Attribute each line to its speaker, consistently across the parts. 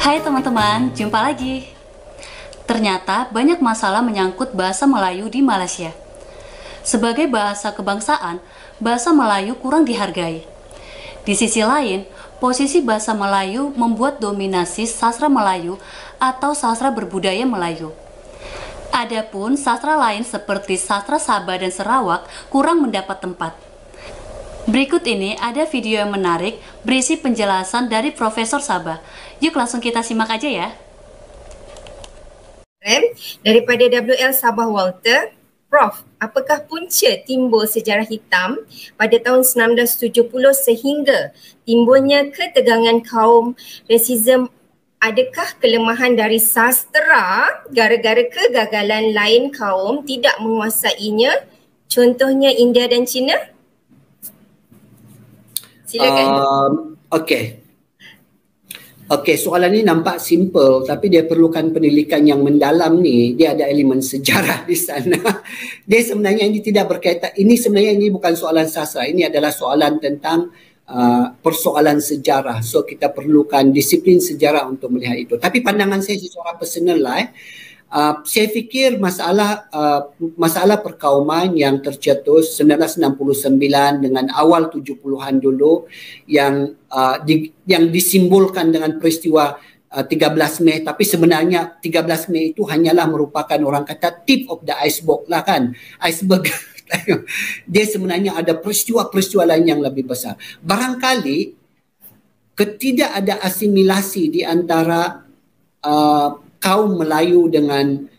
Speaker 1: Hai teman-teman, jumpa lagi. Ternyata banyak masalah menyangkut bahasa Melayu di Malaysia. Sebagai bahasa kebangsaan, bahasa Melayu kurang dihargai. Di sisi lain, posisi bahasa Melayu membuat dominasi sastra Melayu atau sastra berbudaya Melayu. Adapun sastra lain seperti sastra Sabah dan Sarawak kurang mendapat tempat. Berikut ini ada video yang menarik berisi penjelasan dari Profesor Sabah. Yuk langsung kita simak aja ya.
Speaker 2: Daripada WL Sabah Walter, Prof, apakah punca timbul sejarah hitam pada tahun 1970 sehingga timbulnya ketegangan kaum rasisme? Adakah kelemahan dari sastra gara-gara kegagalan lain kaum tidak menguasainya? Contohnya India dan China? Silakan.
Speaker 3: Okey, soalan ni nampak simple tapi dia perlukan pendidikan yang mendalam ni. Dia ada elemen sejarah di sana. Dia sebenarnya ini tidak berkaitan, ini bukan soalan sastra. Ini adalah soalan tentang persoalan sejarah. So kita perlukan disiplin sejarah untuk melihat itu. Tapi pandangan saya secara personal lah saya fikir masalah perkauman yang tercetus 1969 dengan awal 70-an dulu yang disimbolkan dengan peristiwa 13 Mei, tapi sebenarnya 13 Mei itu hanyalah merupakan, orang kata, tip of the iceberg lah kan, iceberg. Dia sebenarnya ada peristiwa-peristiwa lain yang lebih besar. Barangkali ketidak ada asimilasi di antara kaum Melayu dengan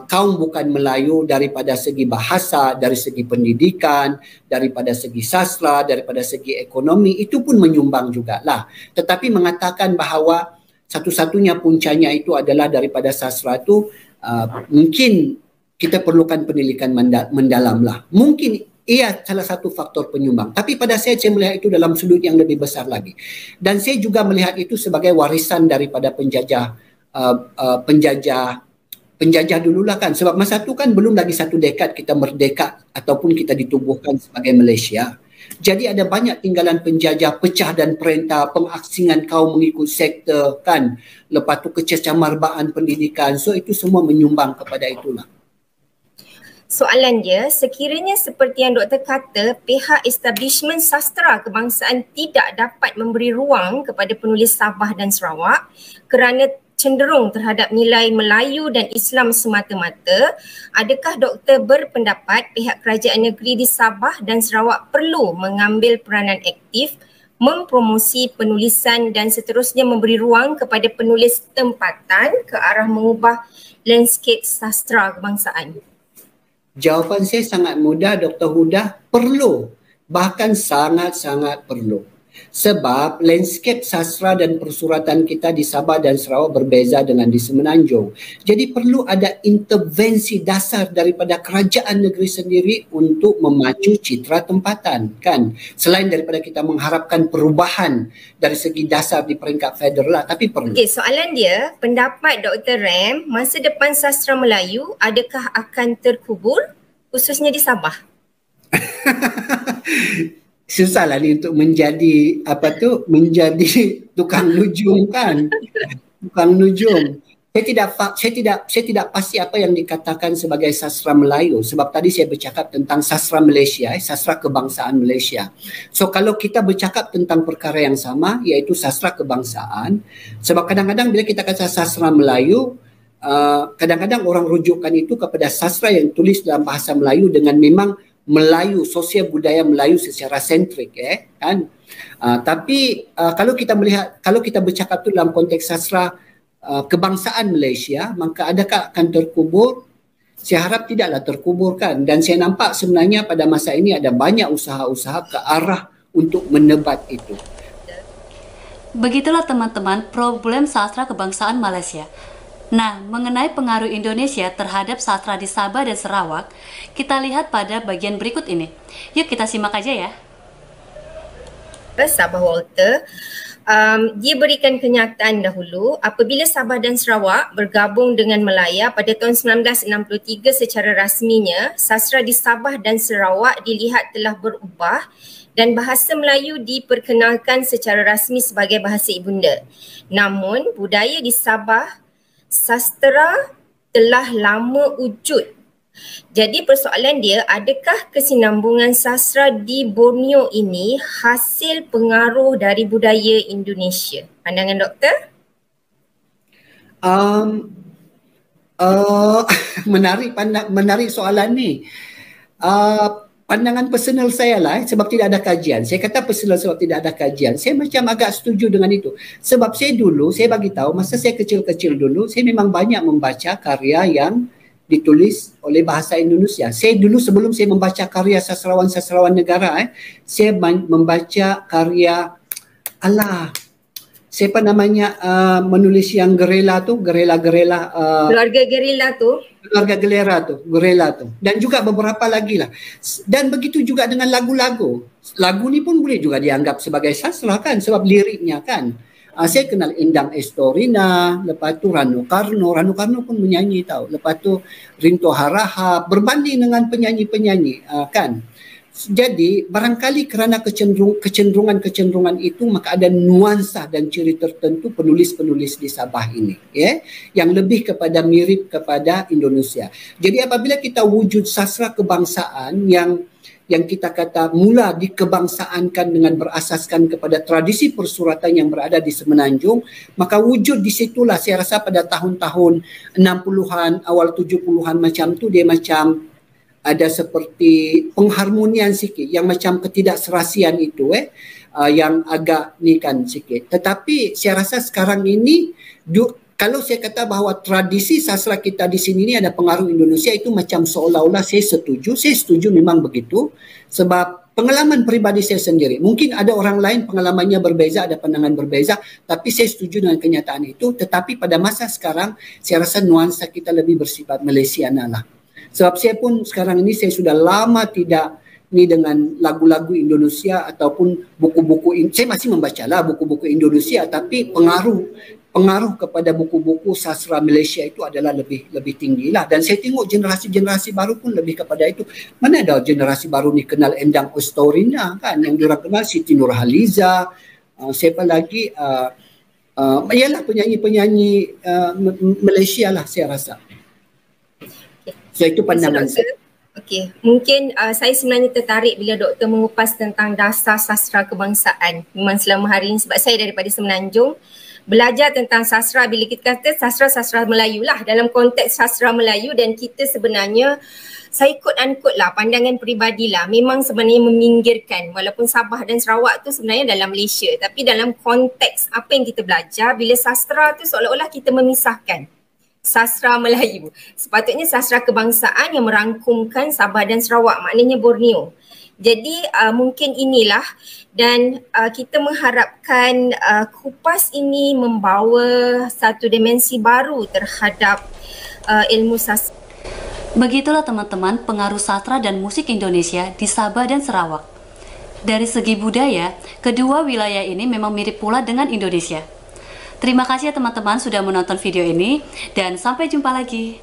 Speaker 3: kaum bukan Melayu daripada segi bahasa, dari segi pendidikan, daripada segi sastra, daripada segi ekonomi, itu pun menyumbang jugalah. Tetapi mengatakan bahawa satu-satunya puncanya itu adalah daripada sastra itu, mungkin kita perlukan pendidikan mendalam lah. Mungkin ia salah satu faktor penyumbang. Tapi pada saya melihat itu dalam sudut yang lebih besar lagi. Dan saya juga melihat itu sebagai warisan daripada penjajah dululah kan, sebab masa tu kan belum lagi satu dekad kita merdeka ataupun kita ditubuhkan sebagai Malaysia. Jadi ada banyak tinggalan penjajah, pecah dan perintah, pengasingan kaum mengikut sektor kan, lepas tu kececamarbaan pendidikan. So itu semua menyumbang kepada itulah.
Speaker 2: Soalan dia, sekiranya seperti yang doktor kata, pihak establishment sastra kebangsaan tidak dapat memberi ruang kepada penulis Sabah dan Sarawak kerana cenderung terhadap nilai Melayu dan Islam semata-mata, adakah doktor berpendapat pihak kerajaan negeri di Sabah dan Sarawak perlu mengambil peranan aktif, mempromosi penulisan dan seterusnya memberi ruang kepada penulis tempatan ke arah mengubah landscape sastra kebangsaan?
Speaker 3: Jawapan saya sangat mudah, Dr. Huda. Perlu. Bahkan sangat-sangat perlu. Sebab landscape sastra dan persuratan kita di Sabah dan Sarawak berbeza dengan di Semenanjung. Jadi perlu ada intervensi dasar daripada kerajaan negeri sendiri untuk memacu citra tempatan kan. Selain daripada kita mengharapkan perubahan dari segi dasar di peringkat federal, tapi perlu.
Speaker 2: Okey, soalan dia, pendapat Dr. Ram, masa depan sastra Melayu adakah akan terkubur khususnya di Sabah?
Speaker 3: Susahlah ni untuk menjadi menjadi tukang nujum kan, tukang nujum. Saya tidak pasti apa yang dikatakan sebagai sastra Melayu, sebab tadi saya bercakap tentang sastra Malaysia, sastra kebangsaan Malaysia. So kalau kita bercakap tentang perkara yang sama, iaitu sastra kebangsaan, sebab kadang-kadang bila kita kata sastra Melayu, kadang-kadang orang rujukkan itu kepada sastra yang tulis dalam bahasa Melayu dengan memang Melayu, sosial budaya Melayu secara sentrik kan. Tapi kalau kita bercakap tu dalam konteks sastra kebangsaan Malaysia, maka adakah akan terkubur? Saya harap tidaklah terkubur kan. Dan saya nampak sebenarnya pada masa ini ada banyak usaha-usaha ke arah untuk menebat itu.
Speaker 1: Begitulah teman-teman problem sastra kebangsaan Malaysia. Nah, mengenai pengaruh Indonesia terhadap sastra di Sabah dan Sarawak, kita lihat pada bagian berikut ini. Yuk kita simak aja ya.
Speaker 2: Sabah Walter, Dia berikan kenyataan dahulu apabila Sabah dan Sarawak bergabung dengan Melaya pada tahun 1963 secara rasminya, sastra di Sabah dan Sarawak dilihat telah berubah dan bahasa Melayu diperkenalkan secara rasmi sebagai bahasa ibunda. Namun budaya di Sabah, sastra telah lama wujud. Jadi persoalan dia, adakah kesinambungan sastra di Borneo ini hasil pengaruh dari budaya Indonesia? Pandangan doktor?
Speaker 3: Menarik soalan ni. Pandangan personal saya lah, sebab tidak ada kajian. Saya kata personal sebab tidak ada kajian. Saya macam agak setuju dengan itu. Sebab saya bagi tahu masa saya kecil-kecil dulu, saya memang banyak membaca karya yang ditulis oleh bahasa Indonesia. Saya dulu sebelum saya membaca karya sastrawan-sastrawan negara, saya membaca karya siapa namanya menulis yang gerela
Speaker 2: keluarga gerila tu dan juga beberapa lagi lah. Dan begitu juga dengan lagu-lagu. Lagu ni pun boleh juga dianggap sebagai sastra kan, sebab liriknya kan. Saya kenal Endang Estorina, lepas tu Rano Karno pun menyanyi tahu. Lepas tu Rinto Harahap, berbanding dengan penyanyi-penyanyi kan. Jadi barangkali kerana kecenderungan itu, maka ada nuansa dan ciri tertentu penulis-penulis di Sabah ini, yang lebih mirip kepada Indonesia. Jadi apabila kita wujud sastra kebangsaan yang kita kata mula dikebangsaankan dengan berasaskan kepada tradisi persuratan yang berada di Semenanjung, maka wujud di situlah saya rasa pada tahun-tahun 60-an, awal 70-an macam tu, dia macam ada seperti pengharmonian sikit, yang macam ketidakserasian itu yang agak ni kan sikit. Tetapi saya rasa sekarang ini kalau saya kata bahawa tradisi sastra kita di sini ni ada pengaruh Indonesia, itu macam seolah-olah saya setuju memang begitu, sebab pengalaman peribadi saya sendiri. Mungkin ada orang lain pengalamannya berbeza, ada pandangan berbeza, tapi saya setuju dengan kenyataan itu. Tetapi pada masa sekarang saya rasa nuansa kita lebih bersifat Malaysiana lah. Sebab saya pun sekarang ini saya sudah lama tidak ni dengan lagu-lagu Indonesia ataupun buku-buku. Saya masih membacalah buku-buku Indonesia, tapi pengaruh kepada buku-buku sastra Malaysia itu adalah lebih tinggi lah. Dan saya tengok generasi baru pun lebih kepada itu. Mana ada generasi baru ni kenal Endang Estorina kan, yang diorang kenal Siti Nurhaliza, siapa lagi, ialah penyanyi-penyanyi Malaysia lah saya rasa. So itu pandangan saya. Okey, mungkin saya sebenarnya tertarik bila doktor mengupas tentang dasar sastra kebangsaan. Memang selama hari ini, sebab saya daripada Semenanjung, belajar tentang sastra, bila kita kata sastra Melayu lah, dalam konteks sastra Melayu, dan kita sebenarnya, saya ikut lah pandangan peribadi lah, memang sebenarnya meminggirkan, walaupun Sabah dan Sarawak tu sebenarnya dalam Malaysia, tapi dalam konteks apa yang kita belajar, bila sastra tu seolah-olah kita memisahkan sastra Melayu. Sepatutnya sastra kebangsaan yang merangkumkan Sabah dan Sarawak, maknanya Borneo. Jadi mungkin inilah, dan kita mengharapkan kupas ini membawa satu dimensi baru terhadap ilmu sastra.
Speaker 1: Begitulah teman-teman pengaruh sastra dan musik Indonesia di Sabah dan Sarawak. Dari segi budaya, kedua wilayah ini memang mirip pula dengan Indonesia. Terima kasih ya teman-teman sudah menonton video ini, dan sampai jumpa lagi.